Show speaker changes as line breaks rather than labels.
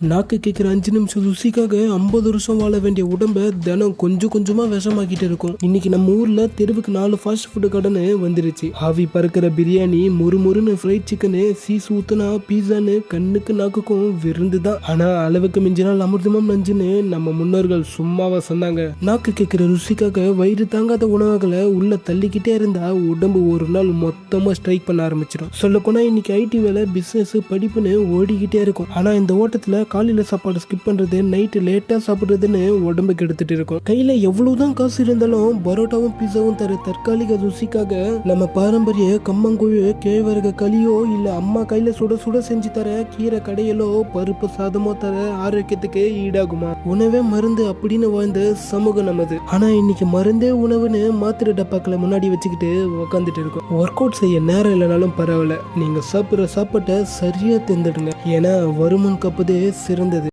நாக்கு கேட்குற 5 நிமிஷம் ருசிக்காக 50 வருஷம் வாழ வேண்டிய உடம்ப தினம் கொஞ்சம் கொஞ்சமா விஷமாக்கிட்டு இருக்கும். இன்னைக்கு நம்ம ஊர்ல தெருவுக்கு 4 ஃபாஸ்ட் ஃபுட் கடைன்னு வந்துருச்சு. ஆவி பறக்கிற பிரியாணி, முறுமுறுன்னு ஃப்ரைட் சிக்கனு, சீஸ் ஊத்துனா பீஸான்னு கண்ணுக்கு நாக்குக்கும் விருந்து தான். ஆனா அளவுக்கு மிஞ்சினால் அமிர்தமும் நஞ்சுன்னு நம்ம முன்னோர்கள் சும்மாவா சொன்னாங்க? நாக்கு கேட்குற ருசிக்காக வயிறு தாங்காத உணவுகளை உள்ள தள்ளிக்கிட்டே இருந்தா உடம்பு ஒரு நாள் மொத்தமா ஸ்ட்ரைக் பண்ண ஆரம்பிச்சிடும். சொல்ல போனா இன்னைக்கு ஐடி வேலை, பிசினஸ், படிப்புன்னு ஓடிக்கிட்டே இருக்கும். ஆனா இந்த ஓட்டத்துல காலையில சாப்பாடு ஸ்கிப் பண்றது, நைட்டு லேட்டா சாப்பிடுறதுன்னு உடம்புக்கு எடுத்துட்டு இருக்கும். கையில எவ்வளவுதான் காசு இருந்தாலும் பரோட்டாவும் பீஸாவும் தர தற்காலிக ருசிக்காக நம்ம பாரம்பரிய கம்மங்கூழ், கேழ்வரகு களியோ இல்ல அம்மா கையில சுட சுட செஞ்சு தர கீரை கடையிலோ பருப்பு சாதமோ தர ஆரோக்கியத்துக்கு ஈடாகுமா? உணவே மருந்து அப்படின்னு வாழ்ந்த சமூகம் நமது. ஆனா இன்னைக்கு மருந்தே உணவுன்னு மாத்திரை டப்பாக்களை முன்னாடி வச்சுக்கிட்டு உக்காந்துட்டு இருக்கோம். ஒர்க் அவுட் செய்ய நேரம் இல்லைனாலும் பரவாயில்ல, நீங்க சாப்பிட்ற சாப்பாட்டை சரியா தேர்ந்தெடுங்க. ஏன்னா வருமுன் காப்பதே சிறந்தது.